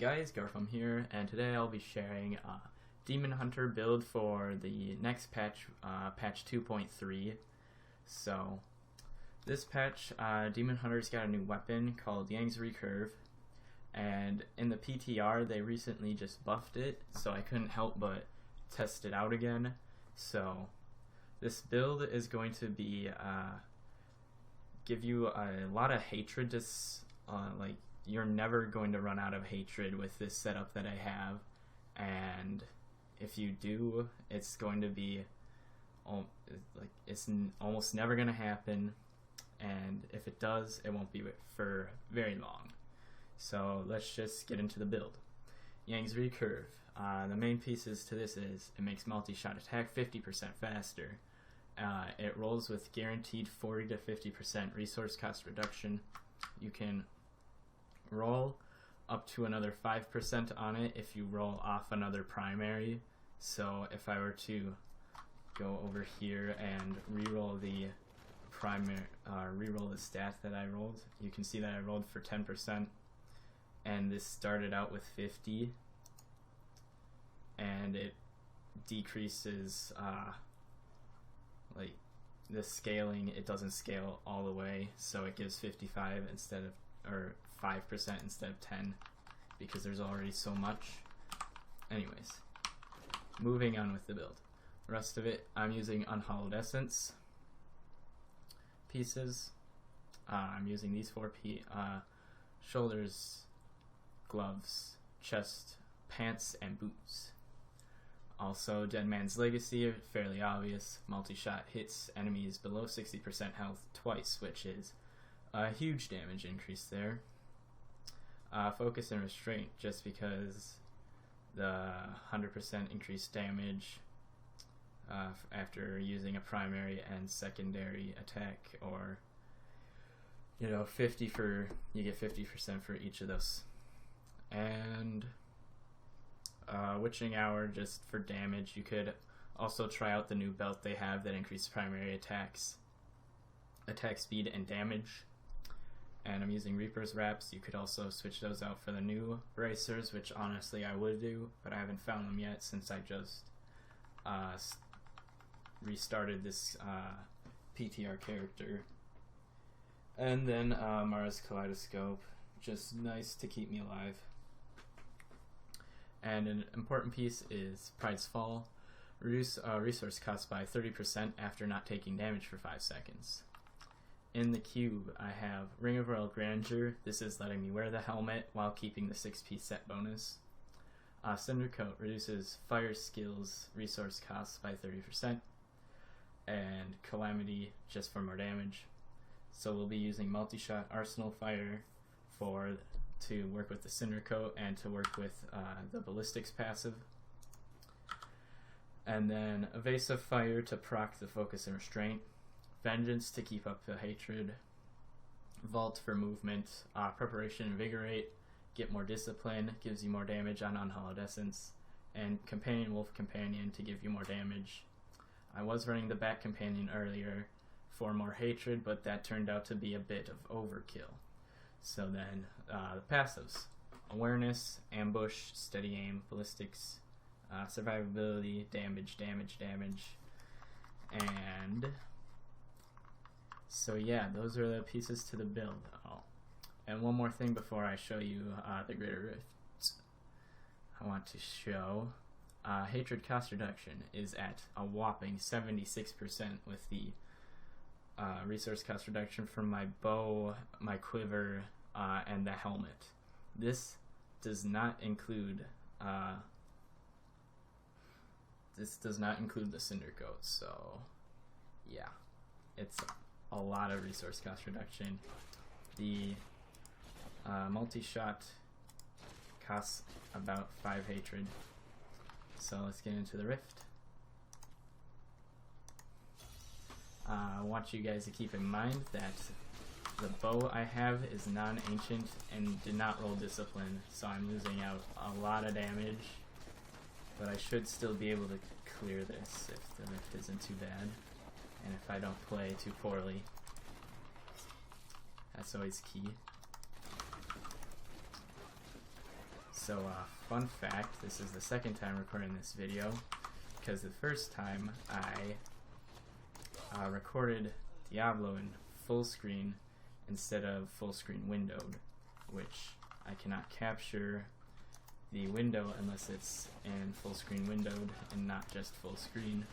guys, Garfum here, and today I'll be sharing a Demon Hunter build for the next patch, patch 2.3. So, this patch, Demon Hunter's got a new weapon called Yang's Recurve, and in the PTR they recently just buffed it, so I couldn't help but test it out again. So, this build is going to be, give you a lot of hatred, like, you're never going to run out of hatred with this setup that I have, and if you do, it's going to be it's almost never going to happen, and if it does, it won't be for very long. So let's just get into the build. Yang's Recurve. The main pieces to this is it makes multi-shot attack 50% faster. It rolls with guaranteed 40 to 50% resource cost reduction. You can roll up to another 5% on it if you roll off another primary. So if I were to go over here and reroll the primary, reroll the stat that I rolled, you can see that I rolled for 10%, and this started out with 50, and it decreases, like the scaling, it doesn't scale all the way, so it gives 55 instead of, or 5% instead of 10, because there's already so much. Anyways, moving on with the build. The rest of it, I'm using unhollowed essence pieces. I'm using these four shoulders, gloves, chest, pants, and boots. Also, Dead Man's Legacy, fairly obvious. Multi-shot hits enemies below 60% health twice, which is a huge damage increase there. Focus and Restraint, just because the 100% increased damage after using a primary and secondary attack, or 50 for, you get 50% for each of those. And Witching Hour, just for damage. You could also try out the new belt they have that increases primary attacks, attack speed, and damage. And I'm using Reaper's Wraps. You could also switch those out for the new bracers, which honestly I would do, but I haven't found them yet since I just restarted this PTR character. And then Mara's Kaleidoscope, just nice to keep me alive. And an important piece is Pride's Fall. Reduce resource cost by 30% after not taking damage for 5 seconds. In the cube, I have Ring of Royal Grandeur. This is letting me wear the helmet while keeping the 6-piece set bonus. Cinder Coat reduces fire skills resource costs by 30%. And Calamity, just for more damage. So we'll be using multi-shot Arsenal Fire to work with the Cinder Coat and to work with the Ballistics passive. And then Evasive Fire to proc the Focus and Restraint. Vengeance to keep up the hatred. Vault for movement. Preparation, Invigorate, get more discipline, gives you more damage on Unhollowed Essence. And Companion Wolf Companion to give you more damage. I was running the Bat Companion earlier for more hatred, but that turned out to be a bit of overkill. So then, the passives. Awareness, Ambush, Steady Aim, Ballistics, Survivability, Damage, and so yeah, those are the pieces to the build. Oh, and one more thing before I show you the Greater Rift. I want to show Hatred cost reduction is at a whopping 76% with the resource cost reduction from my bow, my quiver, and the helmet. This does not include the Cinder Coat, so yeah, it's a lot of resource cost reduction. The multi-shot costs about 5 hatred. So let's get into the Rift. I want you guys to keep in mind that the bow I have is non-ancient and did not roll discipline, so I'm losing out a lot of damage, but I should still be able to clear this if the Rift isn't too bad, and if I don't play too poorly. That's always key. So, fun fact, this is the second time recording this video, because the first time I recorded Diablo in full screen instead of full screen windowed, which I cannot capture the window unless it's in full screen windowed and not just full screen.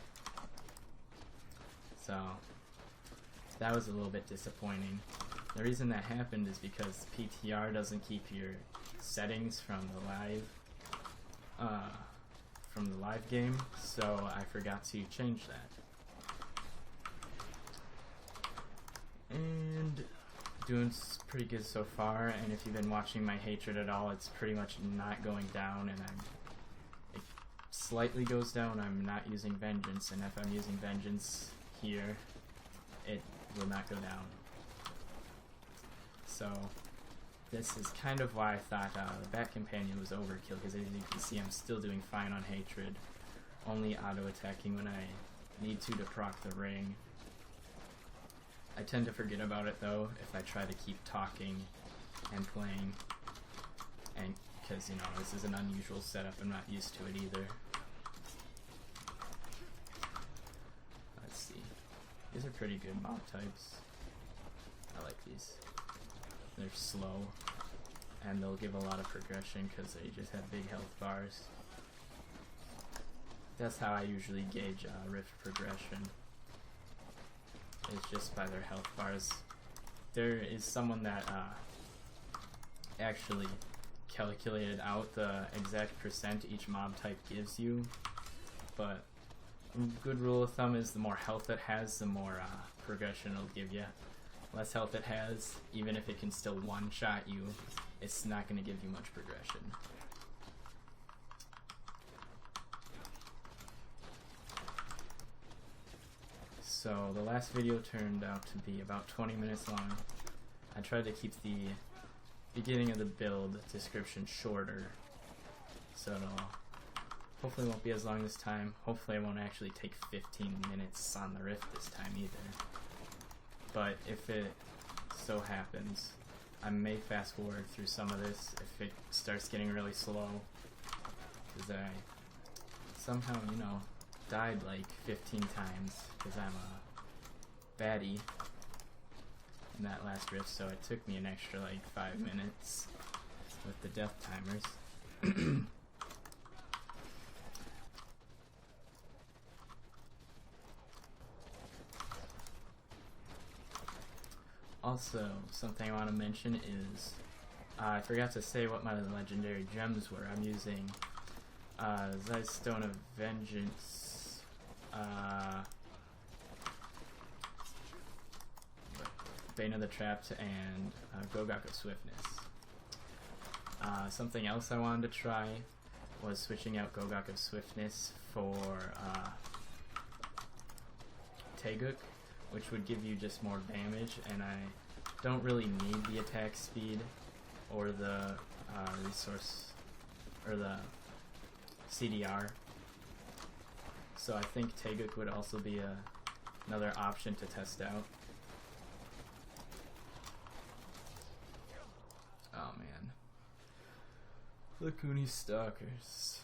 So that was a little bit disappointing. The reason that happened is because PTR doesn't keep your settings from the live game, so I forgot to change that. And doing pretty good so far, and if you've been watching my hatred at all, it's pretty much not going down, and it slightly goes down. I'm not using vengeance, and if I'm using vengeance here, it will not go down. So this is kind of why I thought the Bat Companion was overkill, because as you can see, I'm still doing fine on hatred, only auto-attacking when I need to proc the ring. I tend to forget about it though if I try to keep talking and playing, and because, you know, this is an unusual setup, I'm not used to it either. Let's see. These are pretty good mob types. I like these. They're slow, and they'll give a lot of progression because they just have big health bars. That's how I usually gauge rift progression. It's just by their health bars. There is someone that actually calculated out the exact percent each mob type gives you, but a good rule of thumb is the more health it has, the more progression it'll give you. Less health it has, even if it can still one-shot you, it's not going to give you much progression. So the last video turned out to be about 20 minutes long. I tried to keep the beginning of the build description shorter, so it'll hopefully won't be as long this time. Hopefully it won't actually take 15 minutes on the rift this time either. But if it so happens, I may fast forward through some of this if it starts getting really slow, because I somehow, you know, died like 15 times because I'm a baddie in that last rift, so it took me an extra like 5 minutes with the death timers. Also, something I want to mention is I forgot to say what my legendary gems were. I'm using Zeiss Stone of Vengeance, Bane of the Trapped, and Gogok of Swiftness. Something else I wanted to try was switching out Gogok of Swiftness for Taeguk, which would give you just more damage, and I don't really need the attack speed or the resource or the CDR. So I think Taeguk would also be another option to test out. Oh man. Lacooney Stalkers.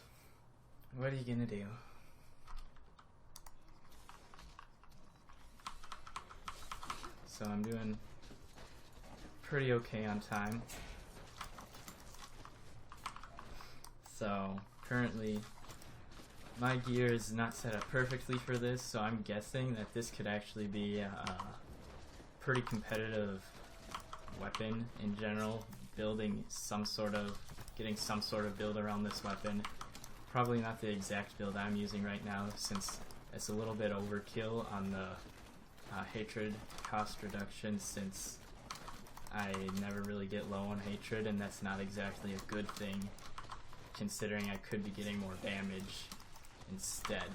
What are you gonna do? So I'm doing pretty okay on time. So currently my gear is not set up perfectly for this, so I'm guessing that this could actually be a pretty competitive weapon in general. Getting some sort of build around this weapon. Probably not the exact build I'm using right now, since it's a little bit overkill on the hatred cost reduction, since I never really get low on hatred, and that's not exactly a good thing, considering I could be getting more damage instead.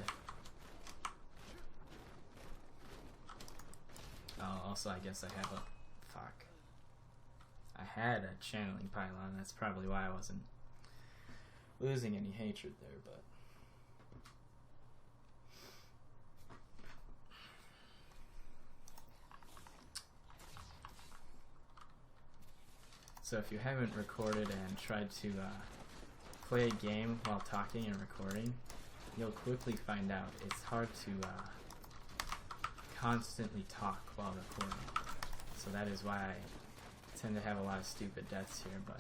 Also, I guess I have a... fuck. I had a channeling pylon, that's probably why I wasn't losing any hatred there, but... So if you haven't recorded and tried to play a game while talking and recording, you'll quickly find out it's hard to constantly talk while recording. So that is why I tend to have a lot of stupid deaths here, but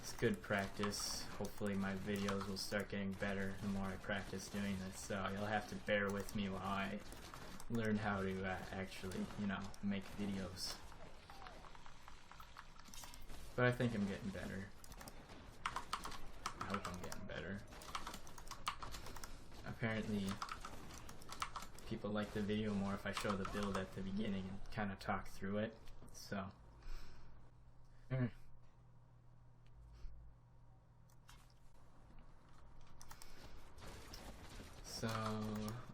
it's good practice. Hopefully my videos will start getting better the more I practice doing this, so you'll have to bear with me while I learn how to actually, you know, make videos. But I think I'm getting better. I hope I'm getting better. Apparently, people like the video more if I show the build at the beginning and kind of talk through it. So,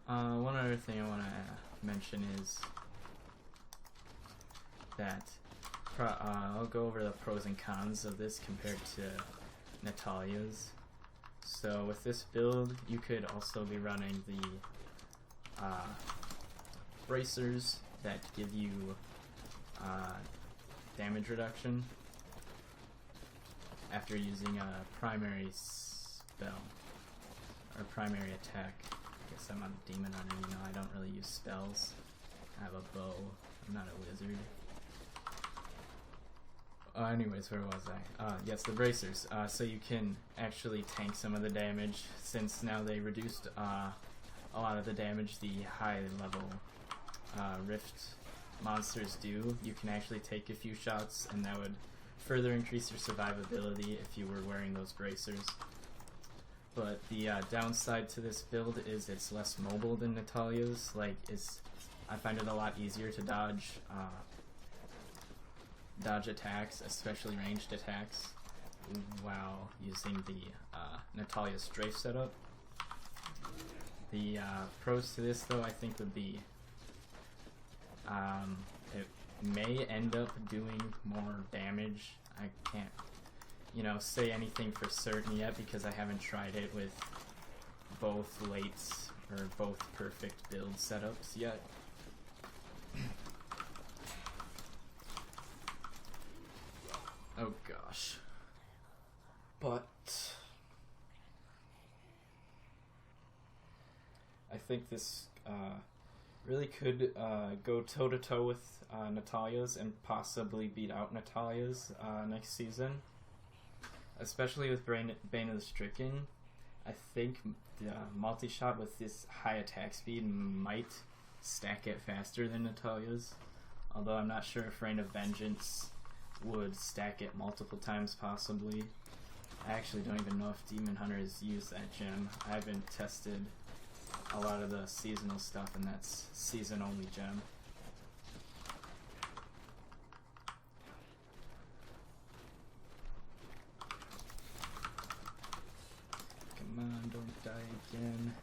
one other thing I want to mention is that I'll go over the pros and cons of this compared to Natalia's. So with this build, you could also be running the bracers that give you damage reduction after using a primary spell or primary attack. I guess I'm a demon hunter, you know, I don't really use spells. I have a bow, I'm not a wizard. Anyways, where was I? Yes, the bracers. So you can actually tank some of the damage, since now they reduced a lot of the damage the high level rift monsters do. You can actually take a few shots, and that would further increase your survivability if you were wearing those bracers. But the downside to this build is it's less mobile than Natalia's. Like, I find it a lot easier to dodge attacks, especially ranged attacks, while using the Natalia strafe setup. The pros to this, though, I think would be it may end up doing more damage. I can't, you know, say anything for certain yet because I haven't tried it with both lates or both perfect build setups yet. Oh gosh. But I think this really could go toe-to-toe with Natalia's and possibly beat out Natalia's next season. Especially with Bane of the Stricken. I think the multi-shot with this high attack speed might stack it faster than Natalia's. Although I'm not sure if Reign of Vengeance would stack it multiple times possibly. I actually don't even know if Demon Hunters use that gem. I haven't tested a lot of the seasonal stuff, and that's season only gem. Come on, don't die again.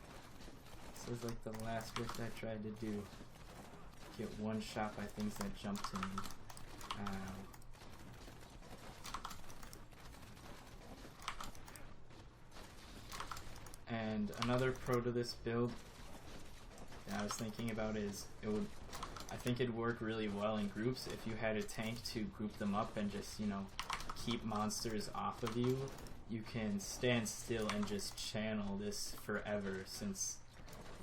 This is like the last rift I tried to do. Get one shot by things that jump to me. And another pro to this build that I was thinking about is I think it'd work really well in groups if you had a tank to group them up and just, you know, keep monsters off of you. You can stand still and just channel this forever, since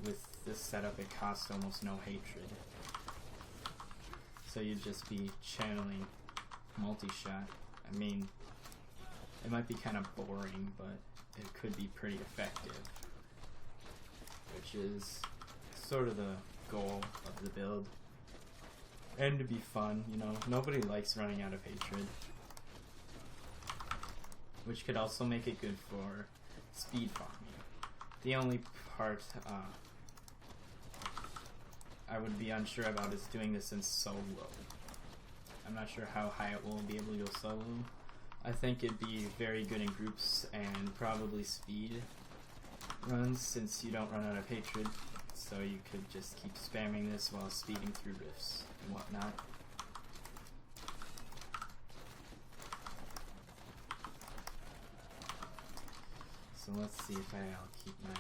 with this setup it costs almost no hatred. So you'd just be channeling multi-shot. I mean, it might be kind of boring, but it could be pretty effective, which is sort of the goal of the build. And to be fun, you know, nobody likes running out of hatred, which could also make it good for speed farming. The only part I would be unsure about is doing this in solo. I'm not sure how high it will be able to go solo. I think it'd be very good in groups and probably speed runs, since you don't run out of hatred, so you could just keep spamming this while speeding through rifts and whatnot. So let's see if I'll keep my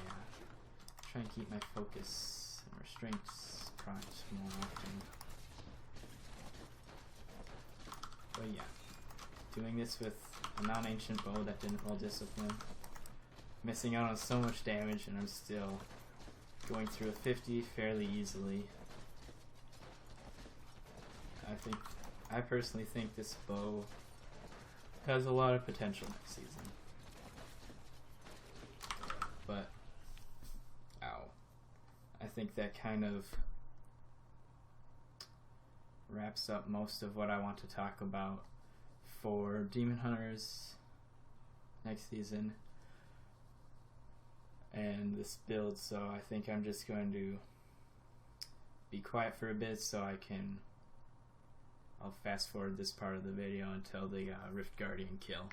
try and keep my focus and restraints procs more often. But yeah. Doing this with a non-ancient bow that didn't roll discipline missing out on so much damage, and I'm still going through a 50 fairly easily. I personally think this bow has a lot of potential next season. But, ow. I think that kind of wraps up most of what I want to talk about for Demon Hunters next season and this build, so I think I'm just going to be quiet for a bit so I'll fast forward this part of the video until the Rift Guardian kill.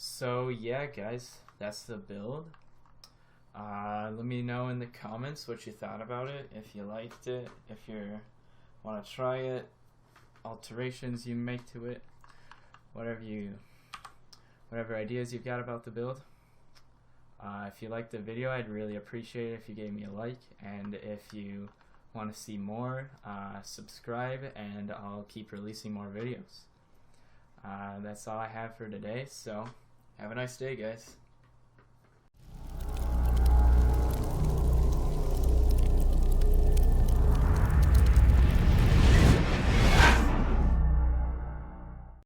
So yeah, guys, that's the build. Let me know in the comments what you thought about it, if you liked it, if you want to try it, alterations you make to it, whatever ideas you've got about the build. If you liked the video, I'd really appreciate it if you gave me a like, and if you want to see more, subscribe, and I'll keep releasing more videos. That's all I have for today, so have a nice day, guys.